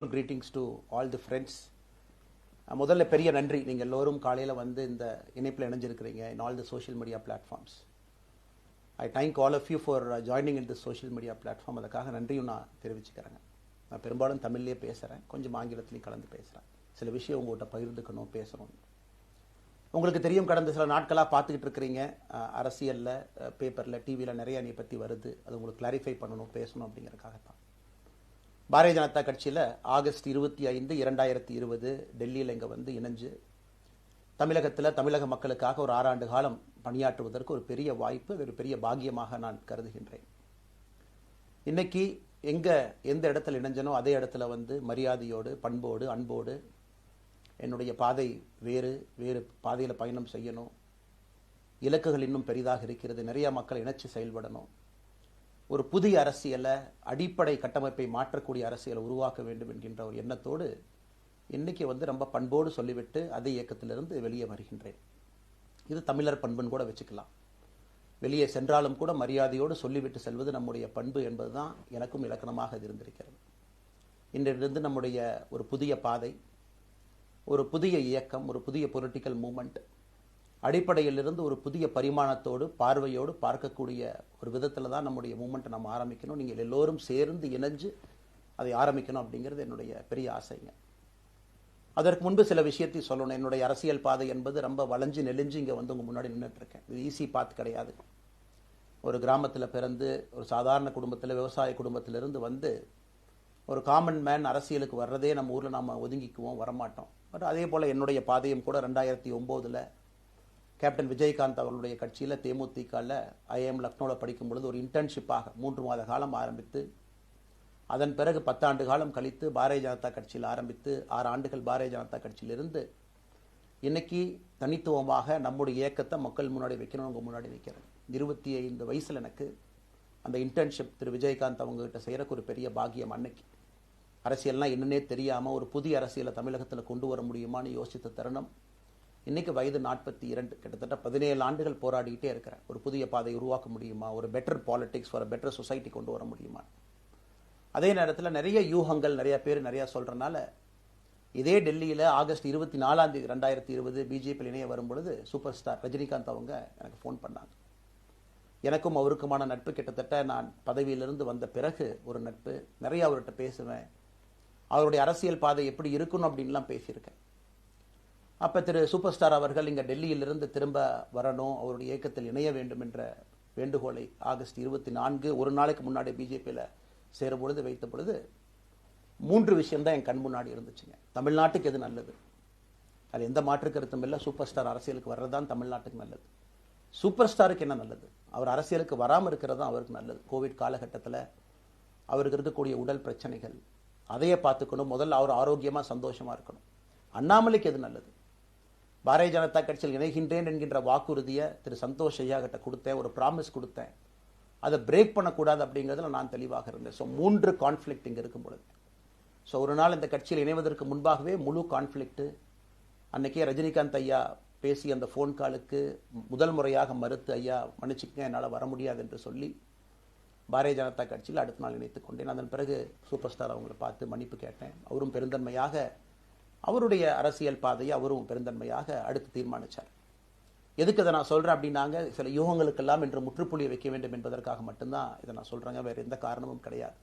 greetings to all the friends. முதல்ல பெரிய நன்றி, நீங்கள் எல்லோரும் காலையில் வந்து இந்த இணைப்பில் இணைஞ்சிருக்கிறீங்க in all the social media platforms. I thank all of you for joining in the social media platform. அதுக்காக நன்றியும் நான் தெரிவிச்சுக்கிறேங்க. நான் பெரும்பாலும் தமிழ்லேயே பேசுகிறேன், கொஞ்சம் ஆங்கிலத்திலையும் கலந்து பேசுகிறேன். சில விஷயம் உங்கள்கிட்ட பகிர்ந்துக்கணும், பேசணும். உங்களுக்கு தெரியும், கடந்த சில நாட்களாக பார்த்துக்கிட்டு இருக்கிறீங்க, அரசியலில், பேப்பரில், டிவியில் நிறைய என்னை பற்றி வருது. அது உங்களுக்கு கிளாரிஃபை பண்ணணும், பேசணும் அப்படிங்கிறதுக்காகத்தான். பாரதிய ஜனதா கட்சியில் ஆகஸ்ட் 25, 2020 டெல்லியில் இங்கே வந்து இணைஞ்சு தமிழகத்தில் தமிழக மக்களுக்காக ஒரு 6 ஆண்டு காலம் பணியாற்றுவதற்கு ஒரு பெரிய வாய்ப்பு, ஒரு பெரிய பாக்கியமாக நான் கருதுகின்றேன். இன்னைக்கு எந்த இடத்துல இணைஞ்சனோ அதே இடத்துல வந்து மரியாதையோடு, பண்போடு, அன்போடு என்னுடைய பாதை வேறு பாதையில் பயணம் செய்யணும். இலக்குகள் இன்னும் பெரிதாக இருக்கிறது. நிறைய மக்கள் இணைச்சு செயல்படணும். ஒரு புதிய அரசியலை, அடிப்படை கட்டமைப்பை மாற்றக்கூடிய அரசியலை உருவாக்க வேண்டும் என்கின்ற ஒரு எண்ணத்தோடு இன்னைக்கு வந்து ரொம்ப பண்போடு சொல்லிவிட்டு அதே இயக்கத்திலிருந்து வெளியே வருகின்றேன். இது தமிழர் பண்புன்னு கூட வச்சுக்கலாம். வெளியே சென்றாலும் கூட மரியாதையோடு சொல்லிவிட்டு செல்வது நம்முடைய பண்பு என்பதுதான் எனக்கும் இலக்கணமாக இருந்திருக்கிறது. இன்றிலிருந்து நம்முடைய ஒரு புதிய பாதை, ஒரு புதிய இயக்கம், ஒரு புதிய பொலிட்டிக்கல் மூமெண்ட், அடிப்படையிலிருந்து ஒரு புதிய பரிமாணத்தோடு, பார்வையோடு பார்க்கக்கூடிய ஒரு விதத்தில் தான் நம்முடைய மூமெண்ட்டை நம்ம ஆரம்பிக்கணும். நீங்கள் எல்லோரும் சேர்ந்து இணைஞ்சு அதை ஆரம்பிக்கணும் அப்படிங்கிறது என்னுடைய பெரிய ஆசைங்க. அதற்கு முன்பு சில விஷயத்தை சொல்லணும். என்னுடைய அரசியல் பாதை என்பது ரொம்ப வளைஞ்சு நெளிஞ்சு இங்கே வந்து உங்கள் முன்னாடி நின்றுட்டு இருக்கேன். இது ஈஸி பாத் கிடையாது. ஒரு கிராமத்தில் பிறந்து ஒரு சாதாரண குடும்பத்தில், விவசாய குடும்பத்திலிருந்து வந்து ஒரு காமன் மேன் அரசியலுக்கு வர்றதே நம்ம ஊரில் நாம் ஒதுங்கிக்குவோம், வரமாட்டோம். பட் அதே போல் என்னுடைய பாதையும் கூட 2009 கேப்டன் விஜயகாந்த் அவர்களுடைய கட்சியில் தேமுதிகவில் ஐஎம் லக்னோவில் படிக்கும் பொழுது ஒரு இன்டர்ன்ஷிப்பாக 3 மாத காலம் ஆரம்பித்து, அதன் பிறகு 10 ஆண்டு காலம் கழித்து பாரதிய ஜனதா கட்சியில் ஆரம்பித்து 6 ஆண்டுகள் பாரதிய ஜனதா கட்சியிலிருந்து இன்னைக்கு தனித்துவமாக நம்முடைய இயக்கத்தை மக்கள் முன்னாடி வைக்கணும், உங்கள் முன்னாடி வைக்கிறேன். 25 வயசில் எனக்கு அந்த இன்டர்ன்ஷிப் திரு விஜயகாந்த் அவங்ககிட்ட செய்கிறக்கு ஒரு பெரிய பாக்கியம். அன்னைக்கு அரசியல்னால் என்னன்னே தெரியாமல் ஒரு புதிய அரசியலை தமிழகத்தில் கொண்டு வர முடியுமான்னு யோசித்த தருணம். இன்னைக்கு வயது 42, கிட்டத்தட்ட 17 ஆண்டுகள் போராடிக்கிட்டே இருக்கிறேன். ஒரு புதிய பாதை உருவாக்க முடியுமா, ஒரு பெட்டர் பாலிடிக்ஸ், ஒரு பெட்டர் சொசைட்டி கொண்டு வர முடியுமா. அதே நேரத்தில் நிறைய யூகங்கள், நிறைய பேர் நிறையா சொல்கிறனால இதே டெல்லியில் ஆகஸ்ட் 24, 2020 பிஜேபியில் இணைய வரும் பொழுது சூப்பர் ஸ்டார் ரஜினிகாந்த் அவங்க எனக்கு ஃபோன் பண்ணாங்க. எனக்கும் அவருக்குமான நட்பு கிட்டத்தட்ட நான் பதவியிலிருந்து வந்த பிறகு ஒரு நட்பு. நிறைய அவர்கிட்ட பேசுவேன். அவருடைய அரசியல் பாதை எப்படி இருக்கணும் அப்படின்லாம் பேசியிருக்கேன். அப்போ திரு சூப்பர் ஸ்டார் அவர்கள் இங்கே டெல்லியிலிருந்து திரும்ப வரணும், அவருடைய இயக்கத்தில் இணைய வேண்டும் என்ற வேண்டுகோளை ஆகஸ்ட் 24 ஒரு நாளைக்கு முன்னாடி பிஜேபியில் சேரும் பொழுது வைத்த பொழுது 3 விஷயம்தான் என் கண் முன்னாடி இருந்துச்சுங்க. தமிழ்நாட்டுக்கு எது நல்லது, அது எந்த மாற்று கருத்தும் இல்லை. சூப்பர் ஸ்டார் அரசியலுக்கு வர்றது தான் தமிழ்நாட்டுக்கு நல்லது. சூப்பர் ஸ்டாருக்கு என்ன நல்லது, அவர் அரசியலுக்கு வராமல் இருக்கிறது தான் அவருக்கு நல்லது. கோவிட் காலகட்டத்தில் அவருக்கு இருக்கக்கூடிய உடல் பிரச்சனைகள், அதையே பார்த்துக்கணும். முதல்ல அவர் ஆரோக்கியமாக சந்தோஷமாக இருக்கணும். அண்ணாமலைக்கு எது நல்லது, பாரதிய ஜனதா கட்சியில் இணைகின்றேன் என்கின்ற வாக்குறுதியை திரு சந்தோஷ் ஐயா கிட்ட கொடுத்தேன், ஒரு ப்ராமிஸ் கொடுத்தேன். அதை பிரேக் பண்ணக்கூடாது அப்படிங்கிறதுல நான் தெளிவாக இருந்தேன். ஸோ 3 கான்ஃப்ளிக்ட் இங்கே இருக்கும் பொழுது, ஸோ ஒரு நாள் இந்த கட்சியில் இணைவதற்கு முன்பாகவே முழு கான்ஃப்ளிக்ட். அன்னைக்கே ரஜினிகாந்த் ஐயா பேசி அந்த ஃபோன் காலுக்கு முதல் முறையாக மறுத்து, ஐயா மன்னிச்சுக்கங்க, என்னால் வர முடியாது என்று சொல்லி பாரதிய ஜனதா கட்சியில் அடுத்த நாள் இணைத்துக் கொண்டேன். அதன் பிறகு சூப்பர் ஸ்டார் அவங்களை பார்த்து மன்னிப்பு கேட்டேன். அவரும் பெருந்தன்மையாக அவருடைய அரசியல் பாதையை அவரும் பெருந்தன்மையாக அடுத்து தீர்மானித்தார். எதுக்கு இதை நான் சொல்கிறேன் அப்படின்னாங்க, சில யூகங்களுக்கெல்லாம் இன்று முற்றுப்புள்ளி வைக்க வேண்டும் என்பதற்காக மட்டும்தான் இதை நான் சொல்கிறேங்க, வேறு எந்த காரணமும் கிடையாது.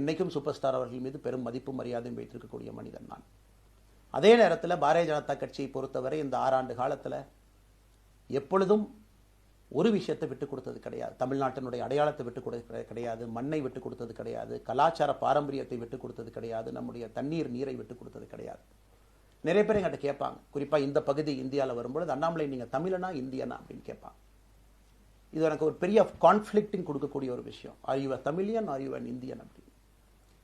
இன்றைக்கும் சூப்பர் ஸ்டார் அவர்கள் மீது பெரும் மதிப்பும் மரியாதையும் வைத்திருக்கக்கூடிய மனிதன் நான். அதே நேரத்தில் பாரதிய ஜனதா கட்சியை பொறுத்தவரை இந்த 6 ஆண்டு காலத்தில் எப்பொழுதும் ஒரு விஷயத்தை விட்டுக் கொடுத்தது கிடையாது. தமிழ்நாட்டினுடைய அடையாளத்தை விட்டுக் கொடுத்தது கிடையாது, மண்ணை விட்டுக் கொடுத்தது கிடையாது, கலாச்சார பாரம்பரியத்தை விட்டுக் கொடுத்தது கிடையாது, நம்முடைய நீரை விட்டுக் கொடுத்தது கிடையாது. நிறைய பேர் எங்கிட்ட கேட்பாங்க, குறிப்பாக இந்த பகுதி இந்தியாவில் வரும்பொழுது, அண்ணாமலை நீங்கள் தமிழனா இந்தியனா அப்படின்னு கேட்பாங்க. இது எனக்கு ஒரு பெரிய கான்ஃப்ளிக்டிங் கொடுக்கக்கூடிய ஒரு விஷயம். Are you a Tamilian, are you an Indian அப்படின்னு.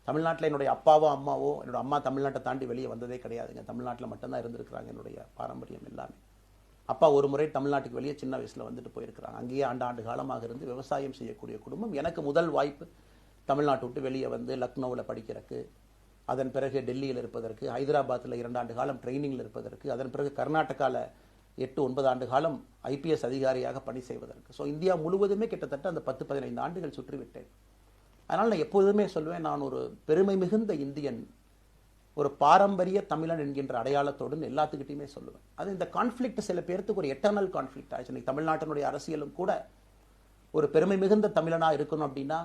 தமிழ்நாட்டில் என்னுடைய அப்பாவோ அம்மாவோ, என்னோட அம்மா தமிழ்நாட்டை தாண்டி வெளியே வந்ததே கிடையாதுங்க. தமிழ்நாட்டில் மட்டும்தான் இருந்திருக்கிறாங்க. என்னுடைய பாரம்பரியம் எல்லாமே. அப்பா ஒரு முறை தமிழ்நாட்டுக்கு வெளியே சின்ன வயசில் வந்துட்டு போயிருக்கிறாங்க. அங்கேயே ஆண்டு காலமாக இருந்து விவசாயம் செய்யக்கூடிய குடும்பம். எனக்கு முதல் வாய்ப்பு தமிழ்நாட்டை விட்டு வெளியே வந்து லக்னோவில் படிக்கிறதுக்கு, அதன் பிறகு டெல்லியில் இருப்பதற்கு, ஹைதராபாத்தில் 2 ஆண்டு காலம் ட்ரைனிங்கில் இருப்பதற்கு, அதன் பிறகு கர்நாடகாவில் 8-9 ஆண்டு காலம் ஐபிஎஸ் அதிகாரியாக பணி செய்வதற்கு. ஸோ இந்தியா முழுவதுமே கிட்டத்தட்ட அந்த 10-15 ஆண்டுகள் சுற்றிவிட்டேன். அதனால் நான் எப்போதுமே சொல்வேன், நான் ஒரு பெருமை மிகுந்த இந்தியன் ஒரு பாரம்பரிய தமிழன் என்கின்ற அடையாளத்தோடு எல்லாத்துக்கிட்டையுமே சொல்லுவேன். அது இந்த கான்ஃப்ளிக்ட் சில பேருக்கு ஒரு எட்டர்னல் கான்ஃப்ளிக்ட் ஆச்சு. இன்னைக்கு தமிழ்நாட்டினுடைய அரசியலும் கூட ஒரு பெருமை மிகுந்த தமிழனா இருக்கணும் அப்படின்னா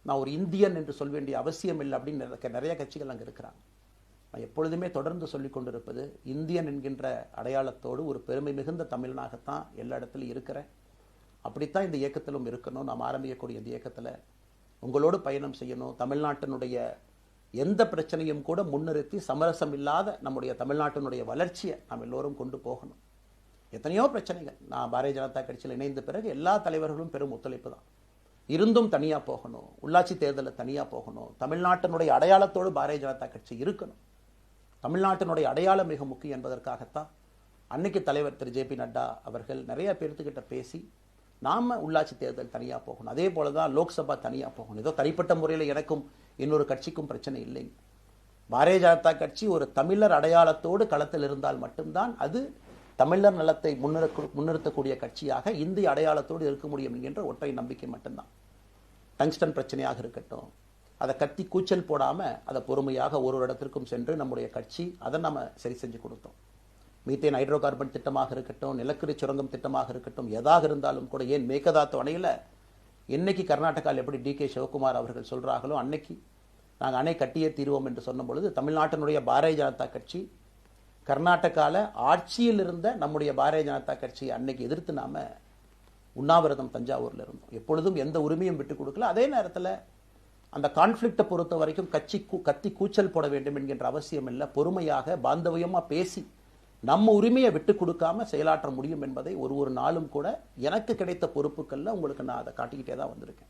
நான் ஒரு இந்தியன் என்று சொல்ல வேண்டிய அவசியம் இல்லை அப்படின்னு நிறைய கட்சிகள் அங்கே இருக்கிறாங்க. நான் எப்பொழுதுமே தொடர்ந்து சொல்லிக் கொண்டிருப்பது இந்தியன் என்கின்ற அடையாளத்தோடு ஒரு பெருமை மிகுந்த தமிழனாகத்தான் எல்லா இடத்துலையும் இருக்கிறேன். அப்படித்தான் இந்த இயக்கத்திலும் இருக்கணும். நாம் ஆரம்பிக்கக்கூடிய இந்த இயக்கத்தில் உங்களோடு பயணம் செய்யணும். தமிழ்நாட்டினுடைய எந்த பிரச்சனையும் கூட முன்னிறுத்தி சமரசம் இல்லாத நம்முடைய தமிழ்நாட்டினுடைய வளர்ச்சியை நாம் எல்லோரும் கொண்டு போகணும். எத்தனையோ பிரச்சனைகள். நான் பாரதிய ஜனதா கட்சியில் இணைந்த பிறகு எல்லா தலைவர்களும் பெரும் ஒத்துழைப்பு தான். இருந்தும் தனியாக போகணும், உள்ளாட்சி தேர்தலில் தனியாக போகணும், தமிழ்நாட்டினுடைய அடையாளத்தோடு பாரதிய ஜனதா கட்சி இருக்கணும். தமிழ்நாட்டினுடைய அடையாளம் மிக முக்கியம் என்பதற்காகத்தான் அன்னைக்கு தலைவர் திரு ஜே.பி. நட்டா அவர்கள் நிறைய பேர்த்துக்கிட்ட பேசி நாம உள்ளாட்சி தேர்தல் தனியாக போகணும், அதே போல தான் லோக்சபா தனியாக போகணும். ஏதோ தனிப்பட்ட முறையில் எனக்கும் இன்னொரு கட்சிக்கும் பிரச்சனை இல்லைங்க. பாரதிய ஜனதா கட்சி ஒரு தமிழர் அடையாளத்தோடு களத்தில் இருந்தால் மட்டும்தான் அது தமிழர் நலத்தை முன்னிறுத்தக்கூடிய கட்சியாக இந்திய அடையாளத்தோடு இருக்க முடியும் என்கின்ற ஒற்றை நம்பிக்கை மட்டும்தான். டங்ஸ்டன் பிரச்சனையாக இருக்கட்டும், அதை கத்தி கூச்சல் போடாம அதை பொறுமையாக ஒரு இடத்திற்கும் சென்று நம்முடைய கட்சி அதை நம்ம சரி செஞ்சு கொடுத்தோம். மீத்தேன் ஹைட்ரோ கார்பன் திட்டமாக இருக்கட்டும், நிலக்கரி சுரங்கம் திட்டமாக இருக்கட்டும், எதாக இருந்தாலும் கூட, ஏன் மேகதாத்து அணையில் இன்னைக்கு கர்நாடகாவில் எப்படி டி.கே. சிவகுமார் அவர்கள் சொல்றாங்களோ அன்னைக்கு நாங்கள் அணை கட்டியே தீர்வோம் என்று சொன்ன பொழுது தமிழ்நாட்டினுடைய பாரதிய ஜனதா கட்சி கர்நாடகாவில் ஆட்சியில் இருந்த நம்முடைய பாரதிய ஜனதா கட்சியை அன்னைக்கு எதிர்த்து நாம உண்ணாவிரதம் தஞ்சாவூரில் இருந்தோம். எப்பொழுதும் எந்த உரிமையும் விட்டு கொடுக்கல. அதே நேரத்தில் அந்த கான்ஃப்ளிக்டை பொறுத்த வரைக்கும் கத்தி கூச்சல் போட வேண்டும் என்கின்ற அவசியம் இல்லை. பொறுமையாக பாந்தவியமாக பேசி நம்ம உரிமையை விட்டு கொடுக்காம செயலாற்ற முடியும் என்பதை ஒரு நாளும் கூட எனக்கு கிடைத்த பொறுப்புகளில் உங்களுக்கு நான் அதை காட்டிக்கிட்டே தான் வந்திருக்கேன்.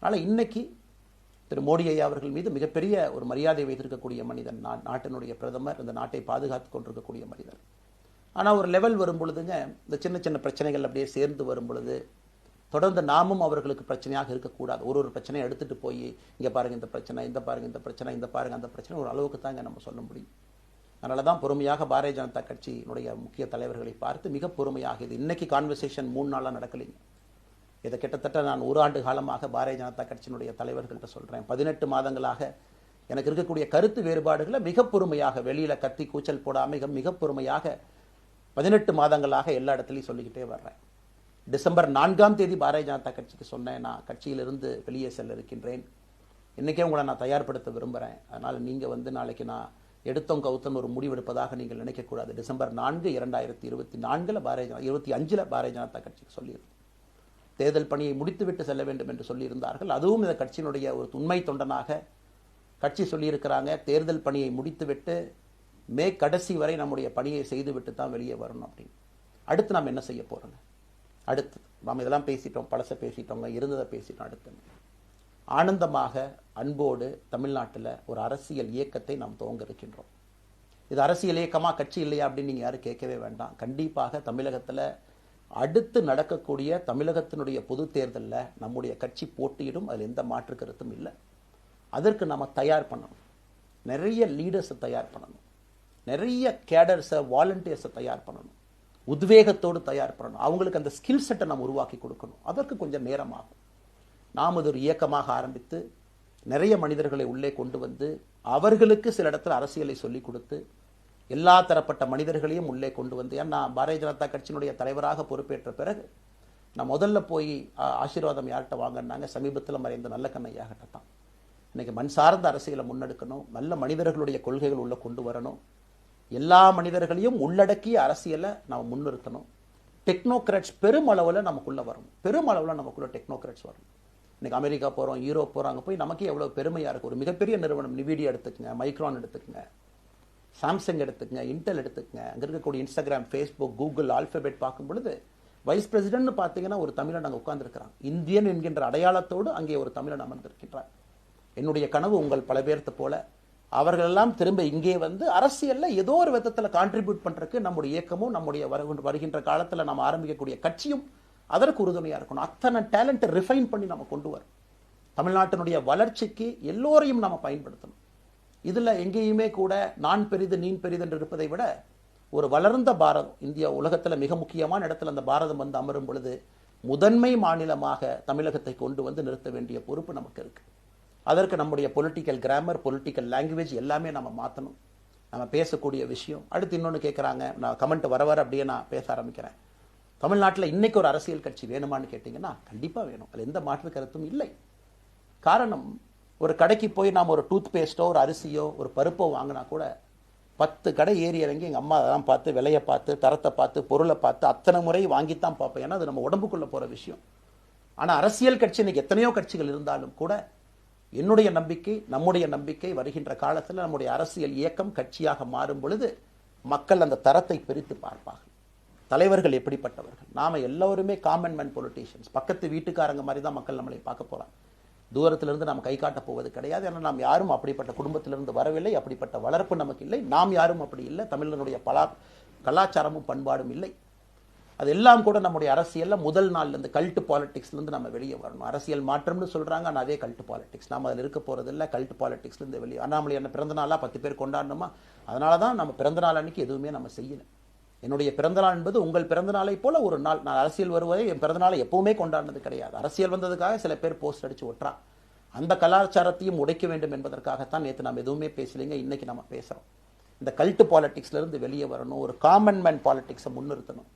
அதனால் இன்னைக்கு திரு மோடி ஐயா அவர்கள் மீது மிகப்பெரிய ஒரு மரியாதை வைத்திருக்கக்கூடிய மனிதன், நாட்டினுடைய பிரதமர், இந்த நாட்டை பாதுகாத்து கொண்டிருக்கக்கூடிய மனிதர். ஆனால் ஒரு லெவல் வரும் பொழுதுங்க, இந்த சின்ன சின்ன பிரச்சனைகள் அப்படியே சேர்ந்து வரும் பொழுது தொடர்ந்து நாமும் அவர்களுக்கு பிரச்சனையாக இருக்கக்கூடாது. ஒரு பிரச்சனையை எடுத்துட்டு போய் இங்கே பாருங்க இந்த பிரச்சனை, இந்த பாருங்க இந்த பிரச்சனை, இந்த பாருங்க அந்த பிரச்சனை, ஒரு அளவுக்கு தாங்க நம்ம சொல்ல முடியும். அதனால தான் பொறுமையாக பாரதிய ஜனதா கட்சியினுடைய முக்கிய தலைவர்களை பார்த்து மிக பொறுமையாக, இது இன்னைக்கு கான்வர்சேஷன் 3 நாளாக நடக்கலைங்க. இதை கிட்டத்தட்ட நான் 1 ஆண்டு காலமாக பாரதிய ஜனதா கட்சியினுடைய தலைவர்கள்ட்ட சொல்கிறேன். 18 மாதங்களாக எனக்கு இருக்கக்கூடிய கருத்து வேறுபாடுகளை மிக பொறுமையாக, வெளியில் கத்தி கூச்சல் போடாமல் மிக பொறுமையாக 18 மாதங்களாக எல்லா இடத்துலையும் சொல்லிக்கிட்டே வர்றேன். டிசம்பர் 4ஆம் தேதி பாரதிய ஜனதா கட்சிக்கு சொன்னேன், நான் கட்சியிலிருந்து வெளியே செல்ல இருக்கின்றேன், இன்றைக்கே உங்களை நான் தயார்படுத்த விரும்புகிறேன், அதனால் நீங்கள் நாளைக்கு நான் எடுத்தோம் கவுத்தம் ஒரு முடிவெடுப்பதாக நீங்கள் நினைக்கக்கூடாது. டிசம்பர் 4, 2024 25 பாரதிய ஜனதா கட்சிக்கு சொல்லியிருந்தேன். தேர்தல் பணியை முடித்துவிட்டு செல்ல வேண்டும் என்று சொல்லியிருந்தார்கள். அதுவும் இந்த கட்சியினுடைய ஒரு உண்மை தொண்டனாக கட்சி சொல்லியிருக்கிறாங்க, தேர்தல் பணியை முடித்துவிட்டு மே கடைசி வரை நம்முடைய பணியை செய்துவிட்டு தான் வெளியே வரணும் அப்படின்னு. அடுத்து நாம் என்ன செய்ய போறோங்க? அடுத்து நாம் இதெல்லாம் பேசிட்டோம், பழச பேசிட்டோங்க, இருந்ததை பேசிட்டோம். அடுத்து ஆனந்தமாக அன்போடு தமிழ்நாட்டில் ஒரு அரசியல் இயக்கத்தை நாம் துவங்க இருக்கின்றோம். இது அரசியல் இயக்கமா கட்சி இல்லையா அப்படின்னு நீங்க யாரும் கேட்கவே வேண்டாம். கண்டிப்பாக தமிழகத்தில் அடுத்து நடக்கக்கூடிய தமிழகத்தினுடைய பொது தேர்தலில் நம்முடைய கட்சி போட்டியிடும், அதில் எந்த மாற்று கருத்தும் இல்லை. அதற்கு நம்ம தயார் பண்ணணும், நிறைய லீடர்ஸை தயார் பண்ணணும், நிறைய கேடர்ஸை வாலண்டியர்ஸை தயார் பண்ணணும், உத்வேகத்தோடு தயார் பண்ணணும், அவங்களுக்கு அந்த ஸ்கில் செட்டை நம்ம உருவாக்கி கொடுக்கணும். அதற்கு கொஞ்சம் நேரம் ஆகும். நாம் அது ஒரு இயக்கமாக ஆரம்பித்து நிறைய மனிதர்களை உள்ளே கொண்டு வந்து அவர்களுக்கு சில இடத்துல அரசியலை சொல்லிக் கொடுத்து எல்லா தரப்பட்ட மனிதர்களையும் உள்ளே கொண்டு வந்து, ஏன்னா பாரதிய ஜனதா கட்சியினுடைய தலைவராக பொறுப்பேற்ற பிறகு நான் முதல்ல போய் ஆசீர்வாதம் யார்கிட்ட வாங்கினாங்க, சமீபத்தில் மறைந்த நல்ல கண்ணையாகிட்ட தான். இன்னைக்கு மண் சார்ந்த அரசியலை முன்னெடுக்கணும், நல்ல மனிதர்களுடைய கொள்கைகள் உள்ள கொண்டு வரணும், எல்லா மனிதர்களையும் உள்ளடக்கிய அரசியலை நாம் முன்னிறுத்தணும். டெக்னோக்ராட்ஸ் பெருமளவில் நமக்குள்ள வரணும், பெருமளவில் நமக்குள்ள டெக்னோக்ராட்ஸ் வரணும். இன்னைக்கு அமெரிக்கா போகிறோம், யூரோப் போகிறோம், அங்கே போய் நமக்கே எவ்வளோ பெருமையாக இருக்குது. ஒரு மிகப்பெரிய நிறுவனம் நிவிடியா எடுத்துக்கங்க, மைக்ரான் எடுத்துக்கங்க, சாம்சங் எடுத்துக்கங்க, இன்டெல் எடுத்துக்கங்க, அங்கே இருக்கக்கூடிய இன்ஸ்டாகிராம், ஃபேஸ்புக், கூகுள், ஆல்பபெட் பார்க்கும் பொழுது வைஸ் பிரசிடென்ட்னு பார்த்தீங்கன்னா ஒரு தமிழன் அங்கே உட்கார்ந்துருக்கிறான். இந்தியன் என்கின்ற அடையாளத்தோடு அங்கே ஒரு தமிழன் அமர்ந்திருக்கின்றார். என்னுடைய கனவு உங்கள் பல பேர்த்த போல அவர்களெல்லாம் திரும்ப இங்கே வந்து அரசியலில் ஏதோ ஒரு விதத்தில் கான்ட்ரிபியூட் பண்ணுறதுக்கு நம்முடைய இயக்கமும் நம்முடைய வருகின்ற காலத்தில் நம்ம ஆரம்பிக்கக்கூடிய கட்சியும் அதற்கு உறுதுணையாக இருக்கணும். அத்தனை டேலண்ட்டை ரிஃபைன் பண்ணி நம்ம கொண்டு வரோம். தமிழ்நாட்டினுடைய வளர்ச்சிக்கு எல்லோரையும் நம்ம பயன்படுத்தணும். இதில் எங்கேயுமே கூட நான் பெரிது நீ பெரிது என்று இருப்பதை விட ஒரு வளர்ந்த பாரதம், இந்தியா உலகத்தில் மிக முக்கியமான இடத்துல அந்த பாரதம் வந்து அமரும் பொழுது முதன்மை மாநிலமாக தமிழகத்தை கொண்டு வந்து நிறுத்த வேண்டிய பொறுப்பு நமக்கு இருக்கு. அதற்கு நம்முடைய பொலிட்டிக்கல் கிராமர், பொலிட்டிக்கல் லாங்குவேஜ் எல்லாமே நம்ம மாற்றணும். நம்ம பேசக்கூடிய விஷயம். அடுத்து இன்னொன்று கேட்குறாங்க, நான் கமெண்ட் வர அப்படியே நான் பேச ஆரம்பிக்கிறேன். தமிழ்நாட்டில் இன்னைக்கு ஒரு அரசியல் கட்சி வேணுமான்னு கேட்டிங்கன்னா கண்டிப்பாக வேணும். அதில் எந்த மாற்று கருத்தும் இல்லை. காரணம், ஒரு கடைக்கு போய் நாம் ஒரு டூத் பேஸ்ட்டோ ஒரு அரிசியோ ஒரு பருப்போ வாங்கினா கூட 10 கடை ஏறி இறங்கி எங்கள் அம்மா அதெல்லாம் பார்த்து, விலையை பார்த்து, தரத்தை பார்த்து, பொருளை பார்த்து அத்தனை முறை வாங்கித்தான் பார்ப்பேன். ஏன்னா அது நம்ம உடம்புக்குள்ளே போகிற விஷயம். ஆனால் அரசியல் கட்சி இன்னைக்கு எத்தனையோ கட்சிகள் இருந்தாலும் கூட என்னுடைய நம்பிக்கை, நம்முடைய நம்பிக்கை, வருகின்ற காலத்தில் நம்முடைய அரசியல் இயக்கம் கட்சியாக மாறும் பொழுது மக்கள் அந்த தரத்தை பிரித்து பார்ப்பார்கள். தலைவர்கள் எப்படிப்பட்டவர்கள்? நாம எல்லோருமே காமன் மேன் பொலிட்டீஷியன்ஸ். பக்கத்து வீட்டுக்காரங்க மாதிரி தான் மக்கள் நம்மளை பார்க்க போறாங்க. தூரத்திலிருந்து நாம் கை காட்ட போவது கிடையாது. ஏன்னா நாம் யாரும் அப்படிப்பட்ட குடும்பத்திலிருந்து வரவில்லை, அப்படிப்பட்ட வளர்ப்பு நமக்கு இல்லை, நாம் யாரும் அப்படி இல்லை, தமிழனுடைய கலாச்சாரமும் பண்பாடும் இல்லை. அதெல்லாம் கூட நம்முடைய அரசியல்ல முதல் நாள்ல இருந்து கல்ட் பாலிடிக்ஸ்ல இருந்து நம்ம வெளியே வரணும். அரசியல் மாற்றம்னு சொல்றாங்க, ஆனால் அதே கல்ட் பாலிடிக்ஸ். நாம அதில் இருக்க போறது இல்லை. கல்ட் பாலிடிக்ஸ்ல இருந்து வெளியே. அண்ணாமலை என்ன பிறந்த நாளா 10 பேர் கொண்டாடணுமா? அதனாலதான் நம்ம பிறந்த நாள் அன்னைக்கு எதுவுமே நம்ம செய்யல. என்னுடைய பிறந்தநாள் என்பது உங்கள் பிறந்த நாளை போல ஒரு நாள். நான் அரசியல் வருவதை என் பிறந்த நாளை எப்பவுமே கொண்டாடினது கிடையாது. அரசியல் வந்ததுக்காக சில பேர் போஸ்ட் அடிச்சு ஒட்டுறான். அந்த கலாச்சாரத்தையும் உடைக்க வேண்டும் என்பதற்காகத்தான் நேற்று நம்ம எதுவுமே பேசலைங்க, இன்னைக்கு நம்ம பேசுறோம். இந்த கல்ட் பாலிடிக்ஸ்ல இருந்து வெளியே வரணும். ஒரு காமன் மேன் பாலிடிக்ஸை முன்னிறுத்தணும்.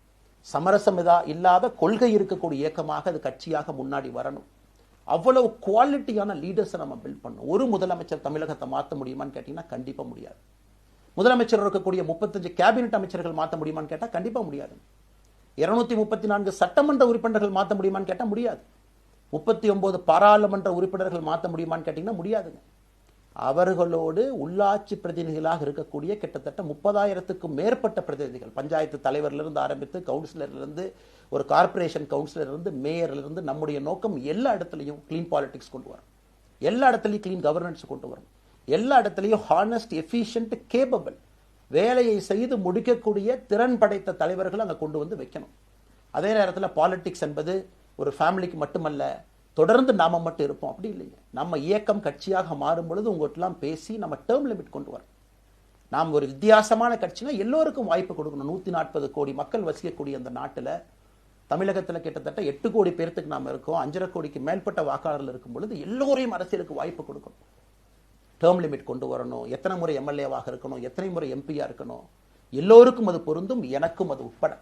சமரசம் இல்லாத கொள்கை இருக்கக்கூடிய இயக்கமாக அது கட்சியாக முன்னாடி வரணும். அவ்வளவு குவாலிட்டியான லீடர்ஸை நம்ம பில்ட் பண்ணணும். ஒரு முதலமைச்சர் தமிழகத்தை மாற்ற முடியுமான்னு கேட்டீங்கன்னா கண்டிப்பா முடியாது. முதலமைச்சர் இருக்கக்கூடிய 35 கேபினெட் அமைச்சர்கள் மாற்ற முடியுமான்னு கேட்டா கண்டிப்பா முடியாது. 234 சட்டமன்ற உறுப்பினர்கள் மாற்ற முடியுமான்னு கேட்டா முடியாது. 39 பாராளுமன்ற உறுப்பினர்கள் மாற்ற முடியுமான்னு கேட்டீங்கன்னா முடியாதுங்க. அவர்களோடு உள்ளாட்சி பிரதிநிதிகளாக இருக்கக்கூடிய கிட்டத்தட்ட 30,000க்கும் மேற்பட்ட பிரதிநிதிகள், பஞ்சாயத்து தலைவரிலிருந்து ஆரம்பித்து கவுன்சிலரிலிருந்து ஒரு கார்பரேஷன் கவுன்சிலரிலிருந்து மேயரிலிருந்து, நம்முடைய நோக்கம் எல்லா இடத்துலையும் கிளீன் பாலிடிக்ஸ் கொண்டு வரும், எல்லா இடத்துலையும் கிளீன் கவர்னன்ஸ் கொண்டு வரும், எல்லா இடத்துலையும் ஹானஸ்ட், எஃபிஷியன்ட், கேபபிள், வேலையை செய்து முடிக்கக்கூடிய திறன் படைத்த தலைவர்கள் அங்கே கொண்டு வந்து வைக்கணும். அதே நேரத்தில் பாலிடிக்ஸ் என்பது ஒரு ஃபேமிலிக்கு மட்டுமல்ல, தொடர்ந்து நாம மட்டும் இருப்போம் அப்படி இல்லைங்க. நம்ம இயக்கம் கட்சியாக மாறும் பொழுது உங்கள்கிட்டலாம் பேசி நம்ம டேர்ம் லிமிட் கொண்டு வரோம். நாம் ஒரு வித்தியாசமான கட்சினா எல்லோருக்கும் வாய்ப்பு கொடுக்கணும். 140 கோடி மக்கள் வசிக்கக்கூடிய அந்த நாட்டில், தமிழகத்தில் கிட்டத்தட்ட 8 கோடி பேர்த்துக்கு நாம் இருக்கோம். 5.5 கோடிக்கு மேற்பட்ட வாக்காளர்கள் இருக்கும் பொழுது எல்லோரையும் அரசியலுக்கு வாய்ப்பு கொடுக்கணும். டேர்ம் லிமிட் கொண்டு வரணும். எத்தனை முறை எம்எல்ஏவாக இருக்கணும், எத்தனை முறை எம்பியா இருக்கணும், எல்லோருக்கும் அது பொருந்தும், எனக்கும் அது உட்பட.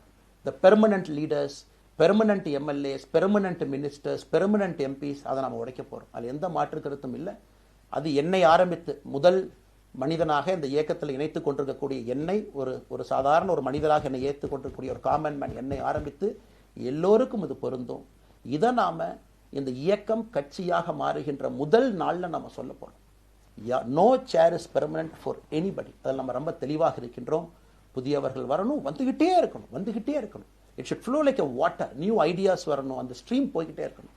The permanent leaders, permanent MLAs, permanent ministers, permanent MPs, அதை நம்ம உடைக்க போறோம். அது எந்த மாற்று கருத்தும் இல்லை. அது என்னை ஆரம்பித்து முதல் மனிதனாக இந்த இயக்கத்தில் இணைத்துக் கொண்டிருக்கக்கூடிய என்னை, ஒரு சாதாரண ஒரு மனிதராக என்னை ஏற்றுக் கொண்டிருக்கக்கூடிய ஒரு காமன் மேன் என்னை ஆரம்பித்து எல்லோருக்கும் இது பொருந்தும். இதை நாம இந்த இயக்கம் கட்சியாக மாறுகின்ற முதல் நாள்ல நம்ம சொல்ல போறோம். No chair is permanent for anybody. அதில் நம்ம ரொம்ப தெளிவாக இருக்கின்றோம். புதியவர்கள் வரணும், வந்துகிட்டே இருக்கணும், வந்துகிட்டே இருக்கணும். It should flow like a water. New ideas வரணும், அந்த ஸ்ட்ரீம் போய்கிட்டே இருக்கணும்.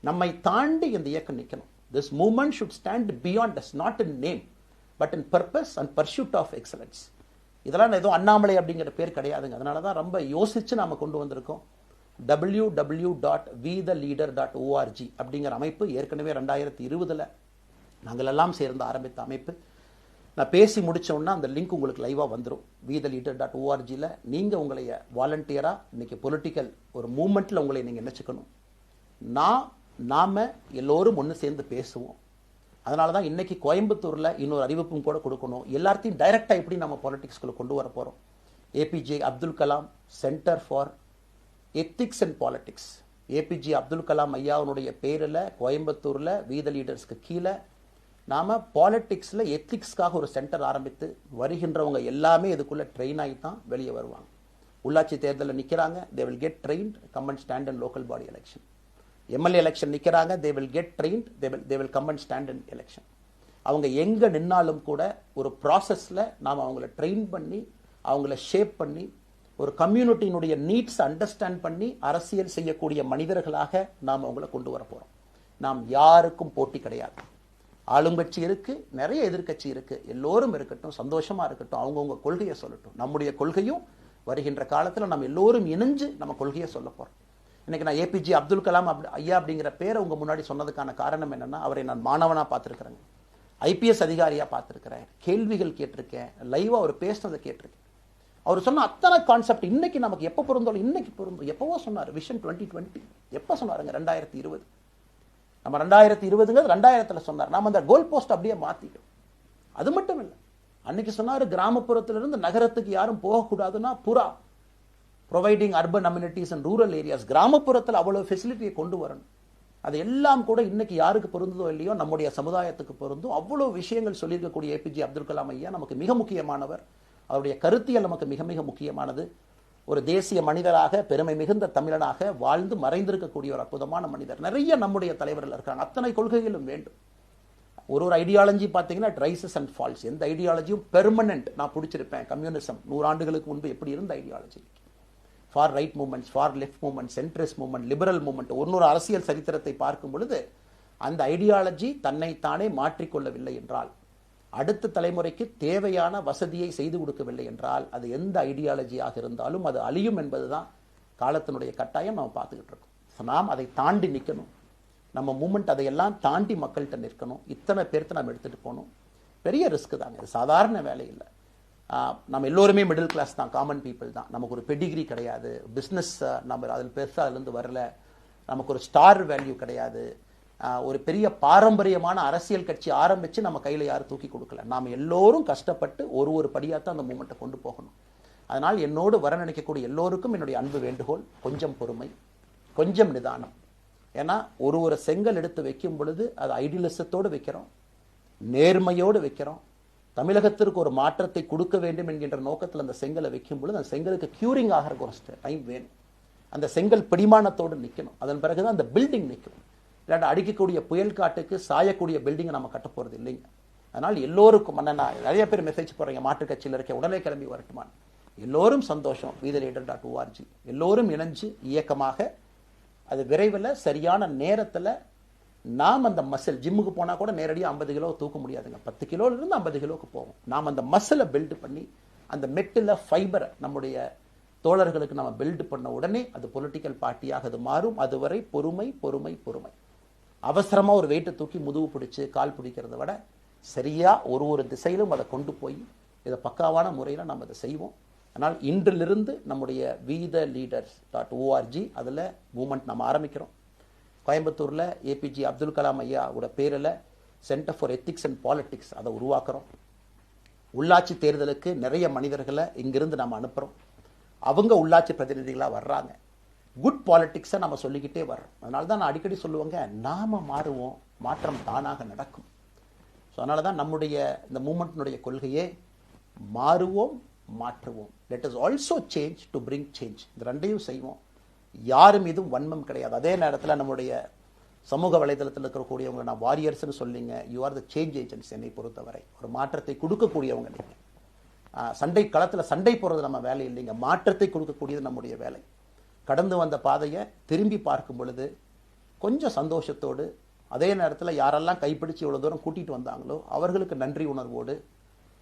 நம்மை தாண்டி இந்த இயக்கம் நிற்கணும். This movement should stand beyond us, not in name but in purpose and pursuit of excellence. இதெல்லாம் ஏதோ அண்ணாமலை அப்படிங்கிற பேர் கிடையாதுங்க. அதனால தான் ரொம்ப யோசிச்சு நாம கொண்டு வந்திருக்கோம். www.vetheleader.org அப்படிங்கிற அமைப்பு ஏற்கனவே 2020 நாங்கள் எல்லாம் சேர்ந்து ஆரம்பித்த அமைப்பு. நான் பேசி முடிச்சோன்னா அந்த லிங்க் உங்களுக்கு லைவா வந்துடும். vetheleader.org-ல நீங்க உங்களைய வாலண்டியரா இன்னைக்கு பொலிட்டிக்கல் ஒரு மூவ்மெண்ட்ல உங்களை நீங்க நினைச்சுக்கணும். நாம எல்லோரும் ஒன்று சேர்ந்து பேசுவோம். அதனாலதான் இன்னைக்கு கோயம்புத்தூர்ல இன்னொரு அறிவிப்பும் கூட கொடுக்கணும். எல்லாத்தையும் டைரக்டா எப்படி நம்ம பாலிடிக்ஸ்குள்ள கொண்டு வர போறோம். ABJ Abdul Kalam centre for ethics and politics, ABJ Abdul Kalam ஐயாவுடைய பேரில் கோயம்புத்தூர்ல வீத லீடர்ஸ்க்கு கீழே நாம பாலிடிக்ஸ்ல எத்திக்ஸ்க்காக ஒரு சென்டர் ஆரம்பித்து வருகின்றவங்க எல்லாமே இதுக்குள்ள ட்ரெயின் ஆகி தான் வெளியே வருவாங்க. உள்ளாட்சி தேர்தலில் நிற்கிறாங்க, they will get trained, come and stand in local body election. MLA election நிற்கிறாங்க, they will get trained, they will come and stand in election. அவங்க எங்க நின்னாலும் கூட ஒரு ப்ராசஸ்ல நாம் அவங்கள ட்ரெயின் பண்ணி, அவங்கள ஷேப் பண்ணி, ஒரு கம்யூனிட்டியினுடைய நீட்ஸ் அண்டர்ஸ்டாண்ட் பண்ணி அரசியல் செய்யக்கூடிய மனிதர்களாக நாம் அவங்கள கொண்டு வர போறோம். நாம் யாருக்கும் போட்டி கிடையாது. ஆளுங்கட்சி இருக்கு, நிறைய எதிர்கட்சி இருக்கு, எல்லோரும் இருக்கட்டும், சந்தோஷமா இருக்கட்டும், அவங்கவுங்க கொள்கையை சொல்லட்டும். நம்முடைய கொள்கையும் வருகின்ற காலத்தில் நம்ம எல்லோரும் இணைஞ்சு நம்ம கொள்கையை சொல்ல போறோம். இன்னைக்கு நான் ஏபிஜே அப்துல் கலாம் ஐயா அப்படிங்கிற பேரை உங்க முன்னாடி சொன்னதுக்கான காரணம் என்னன்னா, அவரை நான் மாணவனா பார்த்திருக்கிறேன், ஐபிஎஸ் அதிகாரியா பார்த்திருக்கிறேன், கேள்விகள் கேட்டிருக்கேன், லைவா அவர் பேசினதை கேட்டிருக்கேன். அவர் சொன்ன அத்தனை கான்செப்ட் இன்னைக்கு நமக்கு எப்ப பொருந்தோம், இன்னைக்கு பொருந்தும். எப்பவோ சொன்னார் விஷன் 2020, எப்ப சொன்னாருங்க 2020. நம்ம 2020 2000 சொன்னார். நாம அந்த கோல் போஸ்ட் அப்படியே மாத்திட்டோம். அது மட்டும் இல்லை, அன்னைக்கு சொன்னாரு கிராமப்புறத்திலிருந்து நகரத்துக்கு யாரும் போகக்கூடாதுன்னா புறா providing urban amenities and rural areas, கிராமப்புறத்தில் அவ்வளவு ஃபெசிலிட்டியை கொண்டு வரணும். அது எல்லாம் கூட இன்னைக்கு யாருக்கு பொருந்ததோ இல்லையோ நம்முடைய சமுதாயத்துக்கு பொருந்தும். அவ்வளவு விஷயங்கள் சொல்லியிருக்கக்கூடிய ஏபிஜே அப்துல் கலாம் ஐயா நமக்கு மிக முக்கியமானவர். அவருடைய கருத்தியல் நமக்கு மிக மிக முக்கியமானது. ஒரு தேசிய மனிதராக, பெருமை மிகுந்த தமிழனாக வாழ்ந்து மறைந்திருக்கக்கூடிய ஒரு அற்புதமான மனிதர். நிறைய நம்முடைய தலைவர்கள் இருக்காங்க. அத்தனை கொள்கைகளும் வேண்டும். ஒரு ஐடியாலஜி பார்த்தீங்கன்னா ரைசஸ் அண்ட் ஃபால்ஸ். எந்த ஐடியாலஜியும் பெர்மனன்ட் நான் பிடிச்சிருப்பேன். கம்யூனிசம் 100 ஆண்டுகளுக்கு முன்பு எப்படி இருந்த ideology, for right movements, for left movement, centrist movement, liberal movement, ஒரு அரசியல் சரித்திரத்தை பார்க்கும் பொழுது அந்த ஐடியாலஜி தன்னைத்தானே மாற்றிக்கொள்ளவில்லை என்றால், அடுத்த தலைமுறைக்கு தேவையான வசதியை செய்து கொடுக்கவில்லை என்றால், அது எந்த ஐடியாலஜியாக இருந்தாலும் அது அழியும் என்பதுதான் காலத்தினுடைய கட்டாயம். நம்ம பார்த்துக்கிட்டு இருக்கோம். நாம் அதை தாண்டி நிற்கணும். நம்ம மூமெண்ட் அதையெல்லாம் தாண்டி மக்கள்கிட்ட நிற்கணும். இத்தனை பேர்த்த நம்ம எடுத்துட்டு போகணும். பெரிய ரிஸ்க் தாங்க, இது சாதாரண வேலை இல்லை. நம்ம எல்லோருமே மிடில் கிளாஸ் தான், காமன் பீப்புள் தான். நமக்கு ஒரு பெடிகிரி கிடையாது, பிஸ்னஸ் நம்ம அதில் பெருசாக அதுலேருந்து வரல, நமக்கு ஒரு ஸ்டார் வேல்யூ கிடையாது, ஒரு பெரிய பாரம்பரியமான அரசியல் கட்சி ஆரம்பித்து நம்ம கையில் யாரும் தூக்கி கொடுக்கல. நாம் எல்லோரும் கஷ்டப்பட்டு ஒரு படியாக தான் அந்த மூமெண்ட்டை கொண்டு போகணும். அதனால் என்னோடு வர நினைக்கக்கூடிய எல்லோருக்கும் என்னுடைய அன்பு வேண்டுகோள், கொஞ்சம் பொறுமை, கொஞ்சம் நிதானம். ஏன்னா ஒரு செங்கல் எடுத்து வைக்கும் பொழுது அது ஐடியலிசத்தோடு வைக்கிறோம், நேர்மையோடு வைக்கிறோம். தமிழகத்திற்கு ஒரு மாற்றத்தை கொடுக்க வேண்டும் என்கின்ற நோக்கத்தில் அந்த செங்கலை வைக்கும் பொழுது அந்த செங்கலுக்கு கியூரிங் ஆகிறதுக்கு ஒரு டைம் வேணும். அந்த செங்கல் பிடிமானத்தோடு நிற்கணும். அதன் பிறகுதான் அந்த பில்டிங் நிற்கும். இல்லாட்ட அடிக்கக்கூடிய புயல் காட்டுக்கு சாயக்கூடிய பில்டிங்கை நம்ம கட்ட போகிறது இல்லைங்க. அதனால் எல்லோருக்கும் நிறைய பேர் மெசேஜ் போடுறீங்க, மாற்றுக் கட்சியில் இருக்க உடனே கிளம்பி வரட்டுமான். எல்லோரும் சந்தோஷம். wetheLeader.org எல்லோரும் இணைஞ்சு இயக்கமாக அது விரைவில் சரியான நேரத்தில் நாம் அந்த மசில், ஜிம்முக்கு போனால் கூட நேரடியாக 50 கிலோ தூக்க முடியாதுங்க, 10 கிலோலேருந்து 50 கிலோவுக்கு போவோம். நாம் அந்த மசிலை பில்டு பண்ணி அந்த மெட்டில் ஃபைபரை நம்முடைய தோழர்களுக்கு நம்ம பில்டு பண்ண உடனே அது பொலிட்டிக்கல் பார்ட்டியாக அது மாறும். அதுவரை பொறுமை பொறுமை பொறுமை. அவசரமாக ஒரு வெயிட்டை தூக்கி முதுகு பிடிச்சி கால் பிடிக்கிறத விட சரியாக ஒரு திசையிலும் அதை கொண்டு போய் இதை பக்காவான முறையில் நம்ம அதை செய்வோம். அதனால் இன்றிலிருந்து நம்முடைய wetheLeaders.org அதில் மூமெண்ட் நம்ம ஆரம்பிக்கிறோம். கோயம்புத்தூரில் ஏபிஜே அப்துல் கலாம் ஐயாவோட பேரில் centre for ethics and politics அதை உருவாக்குறோம். உள்ளாட்சி தேர்தலுக்கு நிறைய மனிதர்களை இங்கிருந்து நம்ம அனுப்புகிறோம். அவங்க உள்ளாட்சி பிரதிநிதிகளாக வர்றாங்க. குட் பாலிட்டிக்ஸை நம்ம சொல்லிக்கிட்டே வர்றோம். அதனால தான் நான் அடிக்கடி சொல்லுவாங்க, நாம மாறுவோம், மாற்றம் தானாக நடக்கும். ஸோ அதனால தான் நம்முடைய இந்த மூமெண்ட்டினுடைய கொள்கையே மாறுவோம், மாற்றுவோம். Let us also change to bring change. இந்த ரெண்டையும் செய்வோம். யாரும் இதுவும் வன்மம் கிடையாது. அதே நேரத்தில் நம்முடைய சமூக வலைதளத்தில் இருக்கக்கூடியவங்க நான் வாரியர்ஸ்னு சொல்லிங்க, you are the change agents. என்னை பொறுத்தவரை ஒரு மாற்றத்தை கொடுக்கக்கூடியவங்க நீங்கள். சண்டை களத்தில் சண்டை போடுறது நம்ம வேலை இல்லைங்க, மாற்றத்தை கொடுக்கக்கூடியது நம்முடைய வேலை. கடந்து வந்த பாதையை திரும்பி பார்க்கும் பொழுது கொஞ்சம் சந்தோஷத்தோடு, அதே நேரத்தில் யாரெல்லாம் கைப்பிடிச்சு இவ்வளோ தூரம் கூட்டிகிட்டு வந்தாங்களோ அவர்களுக்கு நன்றி உணர்வோடு,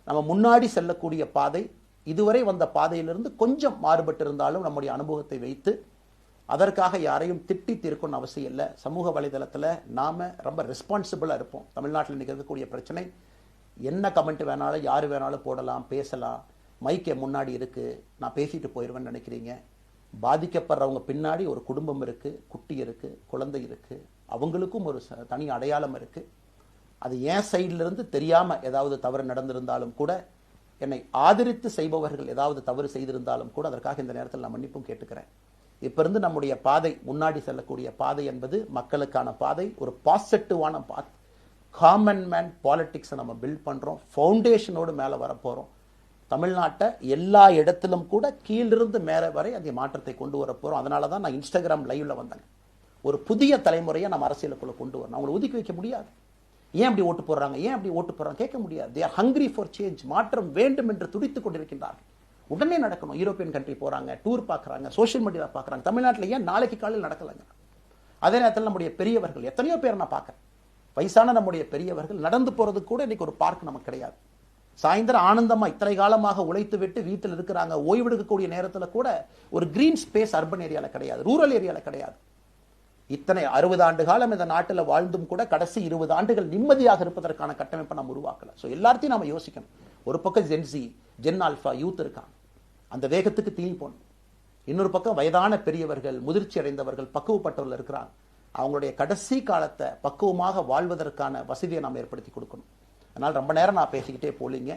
நம்ம முன்னாடி செல்லக்கூடிய பாதை இதுவரை வந்த பாதையிலிருந்து கொஞ்சம் மாறுபட்டு இருந்தாலும் நம்முடைய அனுபவத்தை வைத்து அதற்காக யாரையும் திட்டி தீர்க்கணும்னு அவசியம் இல்லை. சமூக வலைதளத்தில் நாம் ரொம்ப ரெஸ்பான்சிபிளாக இருப்போம். தமிழ்நாட்டில் நிகழக்கூடிய பிரச்சனை, என்ன கமெண்ட் வேணாலும் யார் வேணாலும் போடலாம், பேசலாம். மைக்கே முன்னாடி இருக்குது, நான் பேசிட்டு போயிடுவேன்னு நினைக்கிறீங்க. பாதிக்கப்படுறவங்க பின்னாடி ஒரு குடும்பம் இருக்குது, குட்டி இருக்குது, குழந்தை இருக்குது, அவங்களுக்கும் ஒரு தனி அடையாளம் இருக்குது. அது என் சைட்லேருந்து தெரியாமல் ஏதாவது தவறு நடந்திருந்தாலும் கூட, என்னை ஆதரித்து செய்பவர்கள் ஏதாவது தவறு செய்திருந்தாலும் கூட அதற்காக இந்த நேரத்தில் நான் மன்னிப்பும் கேட்டுக்கிறேன். இப்போ இருந்து நம்முடைய பாதை, முன்னாடி செல்லக்கூடிய பாதை என்பது மக்களுக்கான பாதை, ஒரு பாசிட்டிவான பாத். காமன் மேன் பாலிட்டிக்ஸை நம்ம பில்ட் பண்ணுறோம். ஃபவுண்டேஷனோடு மேலே வரப்போகிறோம். தமிழ்நாட்டை எல்லா இடத்திலும் கூட கீழிருந்து மேலே வரை அந்த மாற்றத்தை கொண்டு வர போகிறோம். அதனால தான் நான் இன்ஸ்டாகிராம் லைவ்ல வந்தேன். ஒரு புதிய தலைமுறையை நம்ம அரசியலுக்குள்ள கொண்டு வரணும். அவங்களை ஒதுக்கி வைக்க முடியாது. ஏன் அப்படி ஓட்டு போடுறாங்க, ஏன் அப்படி ஓட்டு போடுறாங்க கேட்க முடியாது. They are hungry for change. மாற்றம் வேண்டும் என்று துடித்துக் கொண்டிருக்கின்றார்கள். உடனே நடக்கணும். யூரோப்பியன் கண்ட்ரி போகிறாங்க, டூர் பார்க்குறாங்க, சோஷியல் மீடியாவில் பார்க்குறாங்க. தமிழ்நாட்டில் ஏன் நாளைக்கு காலையில் நடக்கலைங்க? அதே நேரத்தில் நம்முடைய பெரியவர்கள் எத்தனையோ பேர் நான் பார்க்குறேன். வயசான நம்முடைய பெரியவர்கள் நடந்து போகிறது கூட இன்னைக்கு ஒரு பார்க் நமக்கு கிடையாது. சாயந்தரம் ஆனந்தமா இத்தனை காலமாக உழைத்து விட்டு வீட்டில் இருக்கிறாங்க. ஓய்வெடுக்கக்கூடிய நேரத்தில் கூட ஒரு கிரீன் ஸ்பேஸ் அர்பன் ஏரியாவில் கிடையாது, ரூரல் ஏரியாவில் கிடையாது. இத்தனை 60 ஆண்டு காலம் இந்த நாட்டில் வாழ்ந்தும் கூட கடைசி 20 ஆண்டுகள் நிம்மதியாக இருப்பதற்கான கட்டமைப்பை நம்ம உருவாக்கல. ஸோ எல்லாத்தையும் நம்ம யோசிக்கணும். ஒரு பக்கம் ஜென்சி, ஜென் ஆல்ஃபா யூத் இருக்காங்க, அந்த வேகத்துக்கு தீனி போடணும். இன்னொரு பக்கம் வயதான பெரியவர்கள், முதிர்ச்சி அடைந்தவர்கள், பக்குவப்பட்டவர்கள் இருக்கிறாங்க. அவங்களுடைய கடைசி காலத்தை பக்குவமாக வாழ்வதற்கான வசதியை நாம் ஏற்படுத்தி கொடுக்கணும். அதனால் ரொம்ப நேரம் நான் பேசிக்கிட்டே போலீங்க.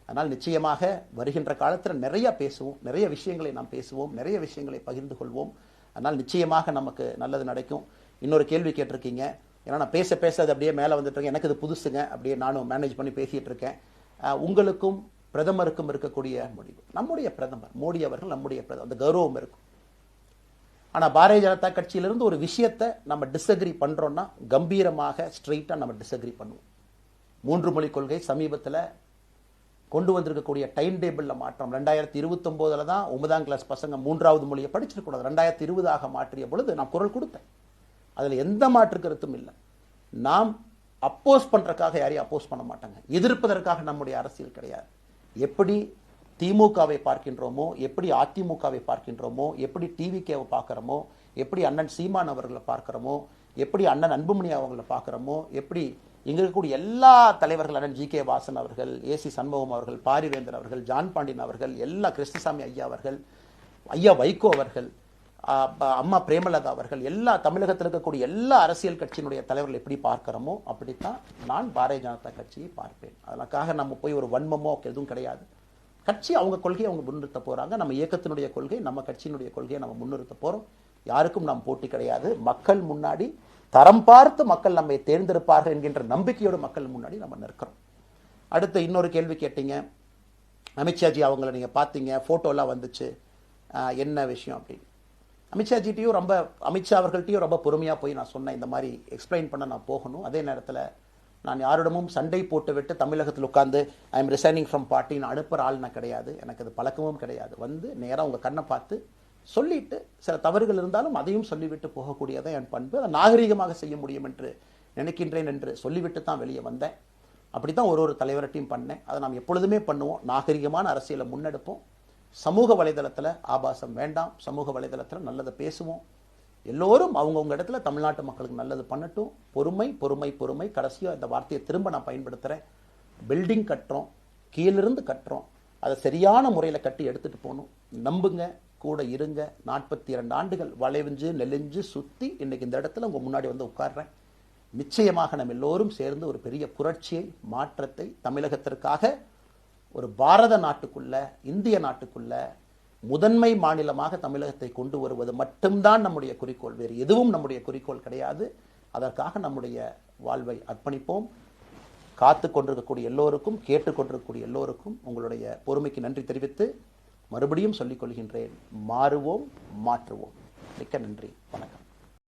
அதனால் நிச்சயமாக வருகின்ற காலத்தில் நிறைய பேசுவோம், நிறைய விஷயங்களை நாம் பேசுவோம், நிறைய விஷயங்களை பகிர்ந்து கொள்வோம். அதனால் நிச்சயமாக நமக்கு நல்லது நடக்கும். இன்னொரு கேள்வி கேட்டிருக்கீங்க, ஏன்னா நான் பேச பேச அது அப்படியே மேலே வந்துட்டு இருக்கேன், எனக்கு இது புதுசுங்க, அப்படியே நானும் மேனேஜ் பண்ணி பேசிகிட்டு இருக்கேன். உங்களுக்கும் பிரதமருக்கும் இருக்கக்கூடிய முடிவு, நம்முடைய பிரதமர் மோடி அவர்கள் நம்முடைய பிரதமர், அந்த கௌரவம் இருக்கும். ஆனால் பாரதிய ஜனதா கட்சியிலிருந்து ஒரு விஷயத்தை நம்ம டிஸ்அக்ரி பண்ணுறோன்னா கம்பீரமாக ஸ்ட்ரெயிட்டாக நம்ம டிஸ்அக்ரி பண்ணுவோம். 3 மொழி கொள்கை சமீபத்தில் கொண்டு வந்திருக்கக்கூடிய டைம் டேபிளில் மாற்றம் 2029 தான் 9ஆம் கிளாஸ் பசங்க 3வது மொழியை படிச்சிருக்கூடாது, 2020 மாற்றிய பொழுது நான் குரல் கொடுத்தேன். அதில் எந்த மாற்று கருத்தும் இல்லை. நாம் அப்போஸ் பண்ணுறதுக்காக யாரையும் அப்போஸ் பண்ண மாட்டாங்க, எதிர்ப்பதற்காக நம்முடைய அரசியல் கிடையாது. எப்படி திமுகவை பார்க்கின்றோமோ, எப்படி அதிமுகவை பார்க்கின்றோமோ, எப்படி டிவிகேவை பார்க்குறோமோ, எப்படி அண்ணன் சீமான் அவர்களை பார்க்குறோமோ, எப்படி அண்ணன் அன்புமணி அவர்களை பார்க்குறோமோ, எப்படி இங்கே இருக்கக்கூடிய எல்லா தலைவர்கள், அண்ணன் ஜி.கே. வாசன் அவர்கள், ஏசி சண்முகம் அவர்கள், பாரிவேந்தர் அவர்கள், ஜான் பாண்டியன் அவர்கள், எல்லா கிருஷ்ணசாமி ஐயா அவர்கள், ஐயா வைகோ அவர்கள், அம்மா பிரேமலதா அவர்கள், எல்லா தமிழகத்தில் இருக்கக்கூடிய எல்லா அரசியல் கட்சியினுடைய தலைவர்கள் எப்படி பார்க்கிறோமோ அப்படித்தான் நான் பாரதிய ஜனதா கட்சியை பார்ப்பேன். அதற்காக நம்ம போய் ஒரு வன்மமோ எதுவும் கிடையாது. கட்சி அவங்க கொள்கையை அவங்க முன்னிறுத்த போறாங்க, நம்ம இயக்கத்தினுடைய கொள்கை, நம்ம கட்சியினுடைய கொள்கையை நம்ம முன்னிறுத்த போறோம். யாருக்கும் நாம் போட்டி கிடையாது. மக்கள் முன்னாடி தரம் பார்த்து மக்கள் நம்மை தேர்ந்தெடுப்பார்கள் என்கின்ற நம்பிக்கையோடு மக்கள் முன்னாடி நம்ம நிற்கிறோம். அடுத்து இன்னொரு கேள்வி கேட்டீங்க, அமித்ஷாஜி அவங்கள நீங்க பார்த்தீங்க, போட்டோலாம் வந்துச்சு, என்ன விஷயம் அப்படின்னு. அமித்ஷாஜிட்டையும் அமித்ஷா அவர்கள்ட்டையும் ரொம்ப பொறுமையாக போய் நான் சொன்னேன், இந்த மாதிரி எக்ஸ்பிளைன் பண்ண நான் போகணும். அதே நேரத்தில் நான் யாரிடமும் சண்டை போட்டு விட்டு தமிழகத்தில் உட்காந்து ஐ எம் ரிசைனிங் ஃப்ரம் பார்ட்டின்னு அனுப்புகிற ஆள் நான் கிடையாது, எனக்கு அது பழக்கமும் கிடையாது. வந்து நேராக உங்கள் கண்ணை பார்த்து சொல்லிட்டு சில தவறுகள் இருந்தாலும் அதையும் சொல்லிவிட்டு போகக்கூடியதான் என் பண்பு. அதை நாகரீகமாக செய்ய முடியும் என்று நினைக்கின்றேன் என்று சொல்லிவிட்டு தான் வெளியே வந்தேன். அப்படி தான் ஒரு தலைவர்கிட்டையும் பண்ணேன். அதை நாம் எப்பொழுதுமே பண்ணுவோம். நாகரிகமான அரசியலை முன்னெடுப்போம். சமூக வலைதளத்தில் ஆபாசம் வேண்டாம், சமூக வலைதளத்தில் நல்லதை பேசுவோம். எல்லோரும் அவங்கவுங்க இடத்துல தமிழ்நாட்டு மக்களுக்கு நல்லது பண்ணட்டும். பொறுமை பொறுமை பொறுமை. கடைசியாக இந்த வார்த்தையை திரும்ப நான் பயன்படுத்துகிறேன். பில்டிங் கட்டுறோம், கீழிருந்து கட்டுறோம், அதை சரியான முறையில் கட்டி எடுத்துகிட்டு போகணும். நம்புங்க, கூட இருங்க. 42 ஆண்டுகள் வளைவிஞ்சு நெலிஞ்சு சுற்றி இன்னைக்கு இந்த இடத்துல உங்கள் முன்னாடி வந்து உட்கார்றேன். நிச்சயமாக நம்ம எல்லோரும் சேர்ந்து ஒரு பெரிய புரட்சியை, மாற்றத்தை தமிழகத்திற்காக, ஒரு பாரத நாட்டுக்குள்ள, இந்திய நாட்டுக்குள்ள முதன்மை மாநிலமாக தமிழகத்தை கொண்டு வருவது மட்டும்தான் நம்முடைய குறிக்கோள். வேறு எதுவும் நம்முடைய குறிக்கோள் கிடையாது. அதற்காக நம்முடைய வாழ்வை அர்ப்பணிப்போம். காத்து கொண்டிருக்கக்கூடிய எல்லோருக்கும், கேட்டுக்கொண்டிருக்கக்கூடிய எல்லோருக்கும் உங்களுடைய பொறுமைக்கு நன்றி தெரிவித்து மறுபடியும் சொல்லிக் கொள்கின்றேன், மாறுவோம், மாற்றுவோம். மிக்க நன்றி, வணக்கம்.